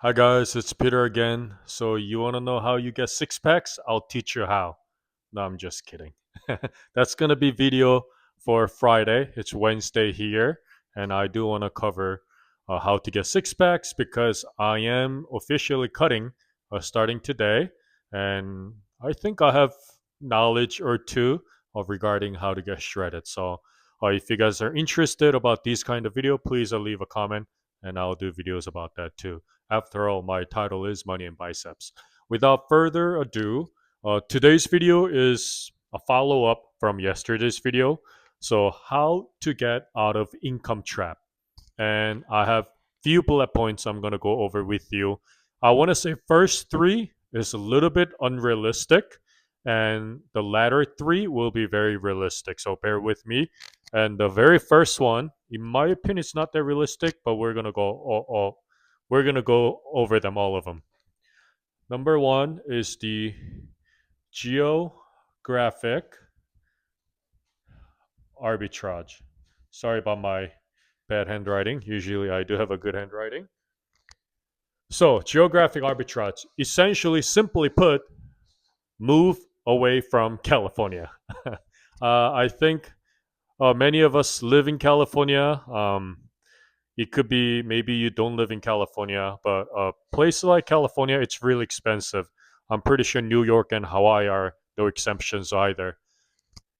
Hi guys, it's Peter again. So you want to know how you get six packs? I'll teach you how. No, I'm just kidding. That's going to be video for Friday. It's Wednesday here, and I do want to cover how to get six packs because I am officially cutting starting today, and I think I have knowledge or two of regarding how to get shredded. So if you guys are interested about these kind of video, please leave a comment, and I'll do videos about that too. After all, my title is Money and Biceps. Without further ado, today's video is a follow up from yesterday's video. So, how to get out of income trap. And I have few bullet points I'm going to go over with you. I want to say first three is a little bit unrealistic, and the latter three will be very realistic. So, bear with me. And the very first one, in my opinion, it's not that realistic, but we're gonna go over them, all of them. Number one is the geographic arbitrage. Sorry about my bad handwriting. Usually I do have a good handwriting. So, geographic arbitrage, essentially, simply put, move away from California. I think many of us live in California. It could be maybe you don't live in California, but a place like California, it's really expensive. I'm pretty sure New York and Hawaii are no exceptions either.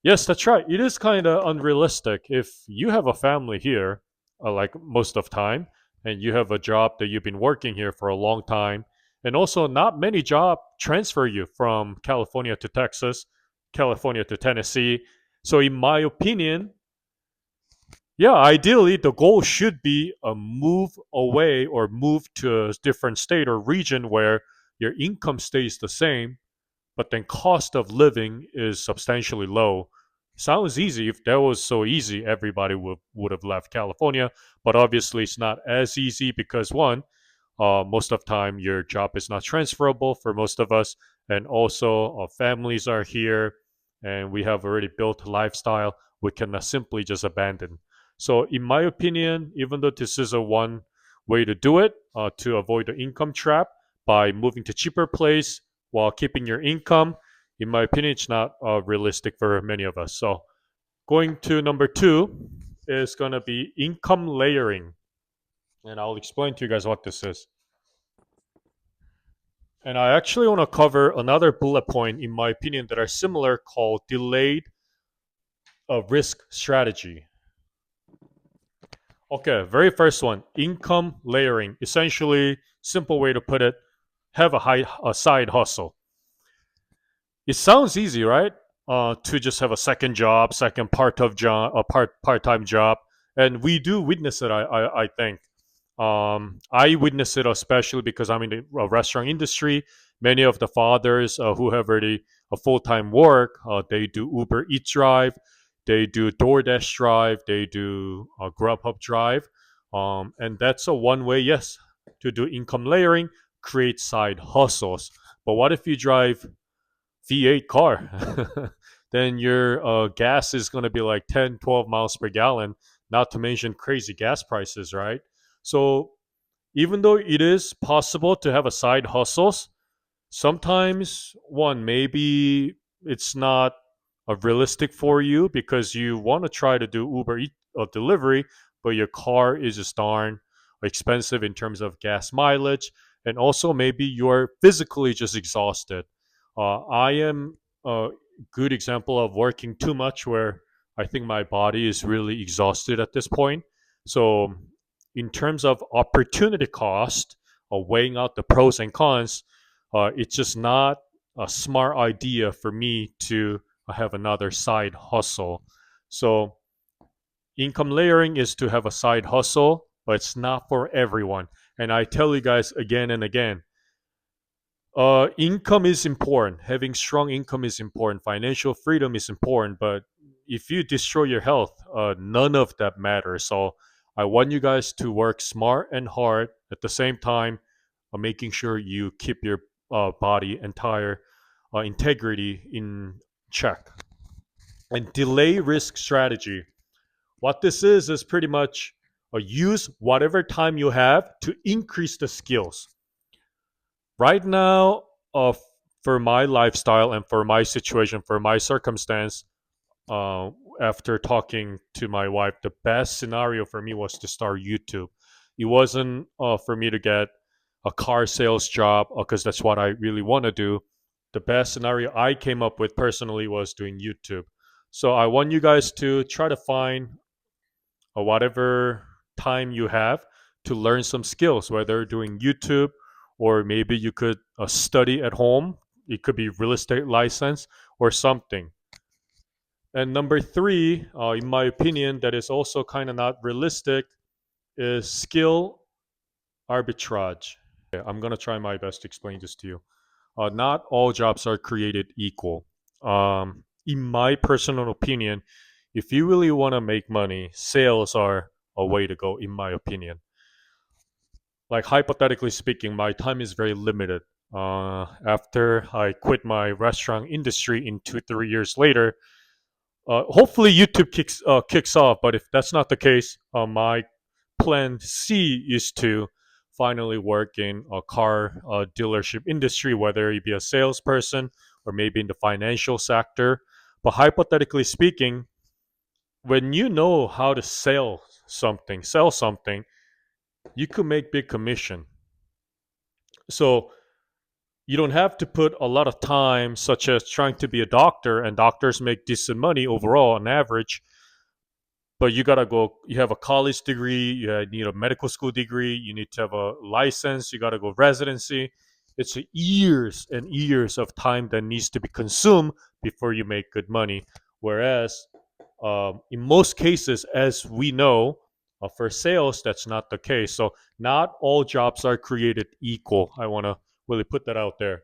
Yes, that's right. It is kind of unrealistic. If you have a family here, like most of time, and you have a job that you've been working here for a long time, and also not many job transfer you from California to Texas, California to Tennessee. So in my opinion, yeah, ideally the goal should be a move away or move to a different state or region where your income stays the same, but then cost of living is substantially low. Sounds easy. If that was so easy, everybody would have left California. But obviously, it's not as easy because one, most of the time your job is not transferable for most of us, and also our families are here, and we have already built a lifestyle we cannot simply just abandon. So, in my opinion, even though this is a one way to do it to avoid the income trap by moving to cheaper place while keeping your income, in my opinion, it's not realistic for many of us. So, going to number two is going to be income layering. And I'll explain to you guys what this is. And I actually want to cover another bullet point, in my opinion, that are similar called delayed risk strategy. Okay, very first one, income layering. Essentially, simple way to put it, have a side hustle. It sounds easy, right? To just have a second job, second part-time job, and we do witness it. I think I witness it especially because I'm in the restaurant industry. Many of the fathers who have already a full-time work, they do Uber Eats drive, they do DoorDash drive, they do Grubhub drive, and that's a one way, yes, to do income layering, create side hustles. But what if you drive V8 car? Then your gas is going to be like 10, 12 miles per gallon, not to mention crazy gas prices, right? So even though it is possible to have a side hustles, sometimes one maybe it's not realistic for you because you want to try to do Uber Eat delivery, but your car is just darn expensive in terms of gas mileage, and also maybe you're physically just exhausted. I am a good example of working too much, where I think my body is really exhausted at this point. So, in terms of opportunity cost, or weighing out the pros and cons, it's just not a smart idea for me to have another side hustle. So, income layering is to have a side hustle, but it's not for everyone. And I tell you guys again and again, income is important. Having strong income is important. Financial freedom is important. But if you destroy your health, none of that matters. So I want you guys to work smart and hard at the same time, making sure you keep your body entire integrity in check. And delay risk strategy. What this is pretty much use whatever time you have to increase the skills. Right now, for my lifestyle and for my situation, for my circumstance, uh, after talking to my wife, the best scenario for me was to start YouTube. It wasn't for me to get a car sales job because that's what I really want to do. The best scenario I came up with personally was doing YouTube. So I want you guys to try to find whatever time you have to learn some skills, whether doing YouTube or maybe you could study at home. It could be real estate license or something. And number three, in my opinion, that is also kind of not realistic is skill arbitrage. Okay, I'm going to try my best to explain this to you. Not all jobs are created equal. In my personal opinion, if you really want to make money, sales are a way to go, in my opinion. Like, hypothetically speaking, my time is very limited. After I quit my restaurant industry in 2 3 years later, hopefully YouTube kicks off. But if that's not the case, my plan C is to finally work in a car dealership industry, whether it be a salesperson or maybe in the financial sector. But hypothetically speaking, when you know how to sell something, you could make big commission. So you don't have to put a lot of time, such as trying to be a doctor, and doctors make decent money overall on average. But you gotta go. You have a college degree. You need a medical school degree. You need to have a license. You gotta go residency. It's years and years of time that needs to be consumed before you make good money. Whereas, in most cases, as we know, for sales, that's not the case. So not all jobs are created equal. I want to really put that out there.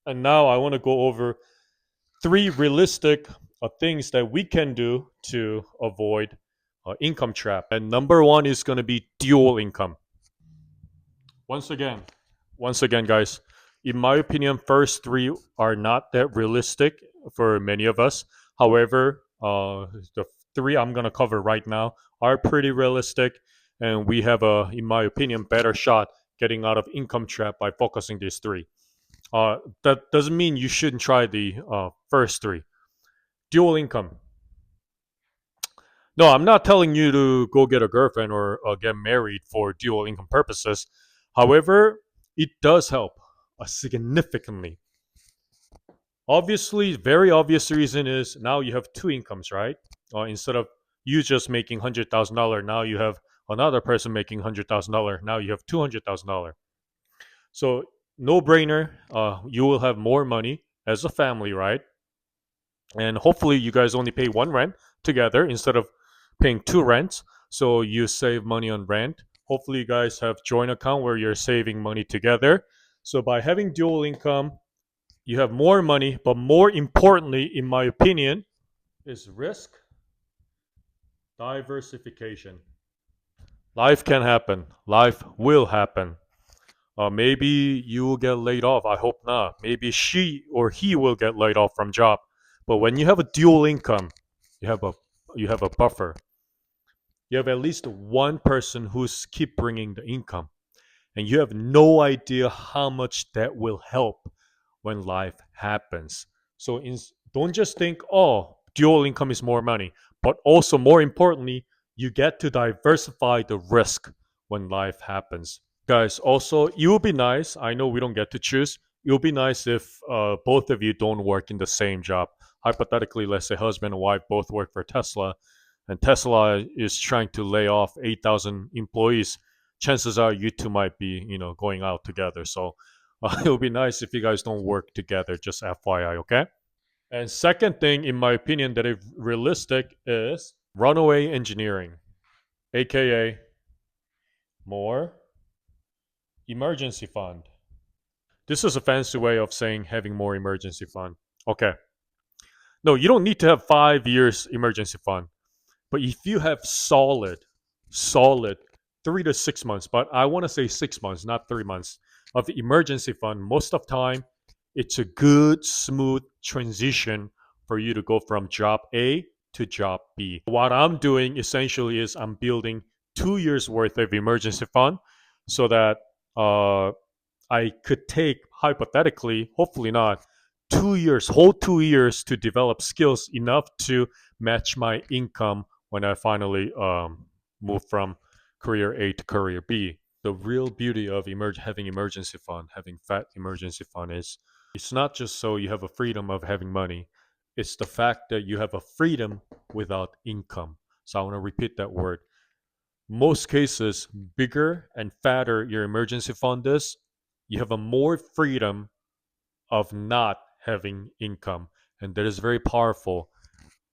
And now I want to go over three realistic things that we can do to avoid income trap. And number one is going to be dual income. Once again, guys, in my opinion, first three are not that realistic for many of us. However, the three I'm going to cover right now are pretty realistic, and we have a, in my opinion, better shot getting out of income trap by focusing these three. That doesn't mean you shouldn't try the first three. Dual income. No, I'm not telling you to go get a girlfriend or get married for dual income purposes. However, it does help significantly. Obviously, very obvious reason is now you have two incomes, right? Instead of you just making $100,000, now you have another person making $100,000. Now you have $200,000. So no brainer. You will have more money as a family, right? And hopefully, you guys only pay one rent together instead of paying two rents. So you save money on rent. Hopefully, you guys have joint account where you're saving money together. So by having dual income, you have more money, but more importantly, in my opinion, is risk diversification. Life can happen. Life will happen. Maybe you will get laid off. I hope not. Maybe she or he will get laid off from job. But when you have a dual income, you have a you have a buffer. You have at least one person who's keep bringing the income, and you have no idea how much that will help when life happens. So don't just think, oh, dual income is more money, but also more importantly, you get to diversify the risk when life happens. Guys, also, it would be nice. I know we don't get to choose. It would be nice if both of you don't work in the same job. Hypothetically, let's say husband and wife both work for Tesla, and Tesla is trying to lay off 8,000 employees. Chances are you two might be, going out together. So it would be nice if you guys don't work together. Just FYI, okay? And second thing, in my opinion, that is realistic is runaway engineering, aka more emergency fund. This is a fancy way of saying having more emergency fund. Okay. No, you don't need to have 5 years emergency fund. But if you have solid 3 to 6 months, but I want to say 6 months, not 3 months, of the emergency fund, most of time, it's a good, smooth transition for you to go from job A to job B. What I'm doing essentially is I'm building 2 years worth of emergency fund so that I could take, hypothetically, hopefully not, 2 years, whole 2 years to develop skills enough to match my income when I finally move from career A to career B. The real beauty of having emergency fund, having fat emergency fund is it's not just so you have a freedom of having money. It's the fact that you have a freedom without income. So I want to repeat that word. Most cases, bigger and fatter your emergency fund is, you have a more freedom of not having income, and that is very powerful.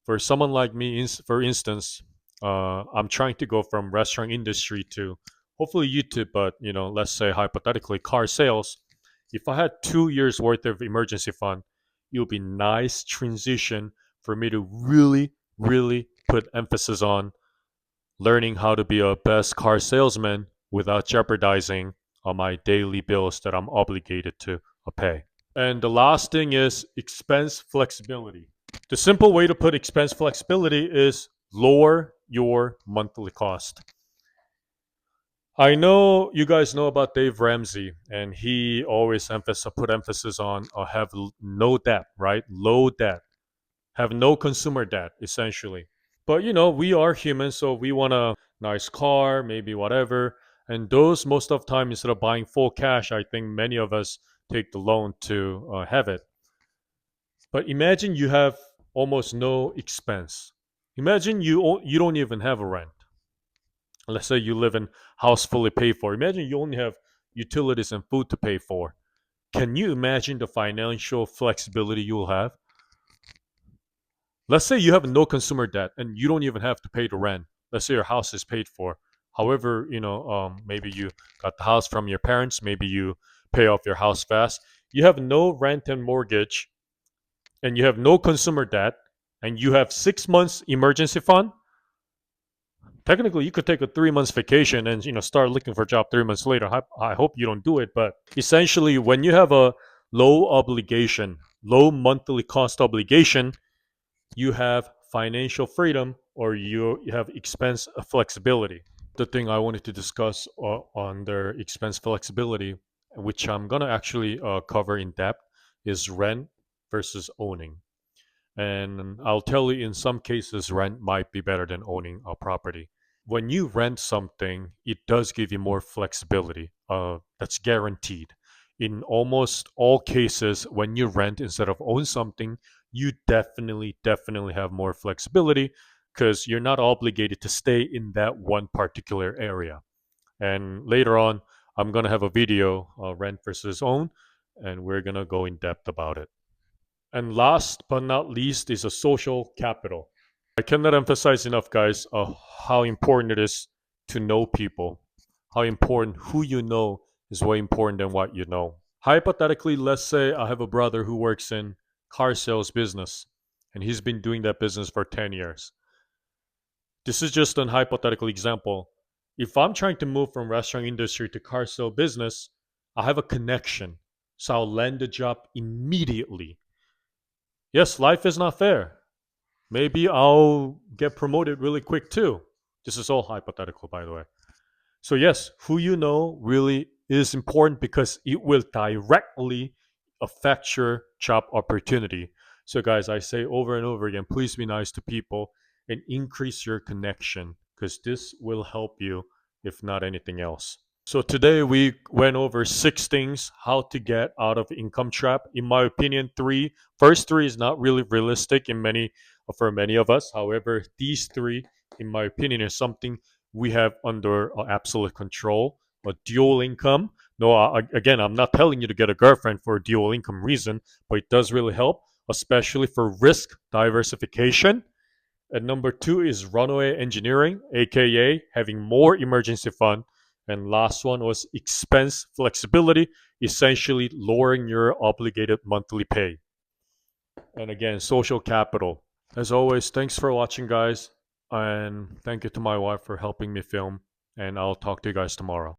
For someone like me, for instance, I'm trying to go from restaurant industry to hopefully YouTube, but let's say hypothetically car sales. If I had 2 years worth of emergency fund, it would be nice transition for me to really, really put emphasis on learning how to be a best car salesman without jeopardizing on my daily bills that I'm obligated to pay. And the last thing is expense flexibility. The simple way to put expense flexibility is lower your monthly cost. I know you guys know about Dave Ramsey, and he always put emphasis on have no debt, right? Low debt, have no consumer debt, essentially. But we are human, so we want a nice car, maybe whatever. And those most of the time, instead of buying full cash, I think many of us take the loan to have it. But imagine you have almost no expense. Imagine you don't even have a rent. Let's say you live in house fully paid for. Imagine you only have utilities and food to pay for. Can you imagine the financial flexibility you'll have? Let's say you have no consumer debt and you don't even have to pay the rent. Let's say your house is paid for. However, maybe you got the house from your parents. Maybe you pay off your house fast. You have no rent and mortgage, and you have no consumer debt, and you have 6 months emergency fund. Technically, you could take a 3 months vacation and start looking for a job 3 months later. I hope you don't do it, but essentially, when you have a low monthly cost obligation, you have financial freedom, or you have expense flexibility. The thing I wanted to discuss on their expense flexibility, which I'm gonna actually cover in depth, is rent versus owning. And I'll tell you, in some cases, rent might be better than owning a property. When you rent something, it does give you more flexibility. That's guaranteed. In almost all cases, when you rent instead of own something, you definitely have more flexibility because you're not obligated to stay in that one particular area. And later on, I'm going to have a video, rent versus own, and we're going to go in depth about it. And last but not least is a social capital. I cannot emphasize enough, guys, how important it is to know people. How important who you know is way important than what you know. Hypothetically, let's say I have a brother who works in car sales business, and he's been doing that business for 10 years. This is just an hypothetical example. If I'm trying to move from restaurant industry to car sale business, I have a connection, so I'll land the job immediately. Yes, life is not fair. Maybe I'll get promoted really quick too. This is all hypothetical, by the way. So, yes, who you know really is important because it will directly affect your job opportunity. So, guys, I say over and over again, please be nice to people and increase your connection because this will help you, if not anything else. So today we went over 6 things how to get out of income trap. In my opinion, first three is not really realistic for many of us. However, these three, in my opinion, is something we have under absolute control. A dual income. No, again, I'm not telling you to get a girlfriend for a dual income reason, but it does really help, especially for risk diversification. And number two is runaway engineering, aka having more emergency fund. And last one was expense flexibility, essentially lowering your obligated monthly pay. And again, social capital. As always, thanks for watching, guys. And thank you to my wife for helping me film. And I'll talk to you guys tomorrow.